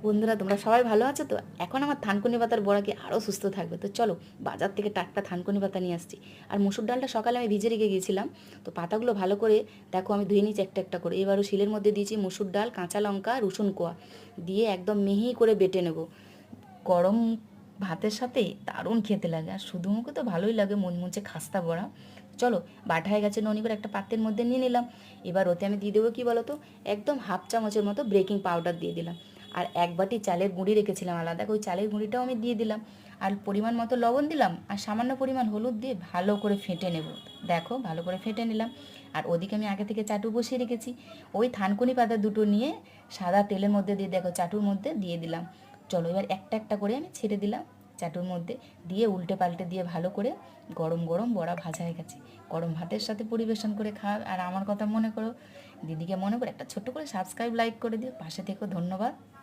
বন্ধুরা তোমরা সবাই ভালো আছো তো? এখন আমার থানকুনি পাতার বড়া কি আরও সুস্থ থাকবে। তো চলো বাজার থেকে টাটকা থানকুনি পাতা নিয়ে আসছি। আর মুসুর ডালটা সকালে আমি ভিজে রেখে গিয়েছিলাম। তো পাতাগুলো ভালো করে দেখো আমি ধুয়ে নিয়েছি একটা একটা করে। এবারও শিলের মধ্যে দিয়েছি মুসুর ডাল, কাঁচা লঙ্কা, রসুন কোয়া দিয়ে একদম মিহি করে বেটে নেব। গরম ভাতের সাথে দারুণ খেতে লাগে, আর শুধু মুখে তো ভালোই লাগে মুচমুচে খাস্তা বড়া। চলো বাটা হয়ে গেছে, ননি করে একটা পাত্রের মধ্যে নিয়ে নিলাম। এবার ওতে আমি দিয়ে দেবো কী বলো তো, একদম হাফ চামচের মতো বেকিং পাউডার দিয়ে দিলাম। আর এক বাটি চালের গুঁড়ি রেখেছিলাম আলাদা, ওই চালের গুঁড়িটাও আমি দিয়ে দিলাম। আর পরিমাণ মতো লবণ দিলাম, আর সামান্য পরিমাণ হলুদ দিয়ে ভালো করে ফেটে নেব। দেখো ভালো করে ফেটে নিলাম। আর ওদিকে আমি আগে থেকে চাটু বসিয়ে রেখেছি। ওই থানকুনি পাতা দুটো নিয়ে সাদা তেলের মধ্যে দিয়ে দেখো চাটুর মধ্যে দিয়ে দিলাম। চলো এবার একটা একটা করে আমি ছেড়ে দিলাম চাটুর মধ্যে, দিয়ে উল্টে পাল্টে দিয়ে ভালো করে গরম গরম বড়া ভাজা হয়ে গেছে। গরম ভাতের সাথে পরিবেশন করে খাও। আর আমার কথা মনে করো, দিদিকে মনে করে একটা ছোট্ট করে সাবস্ক্রাইব লাইক করে দিও, পাশে থেকো। ধন্যবাদ।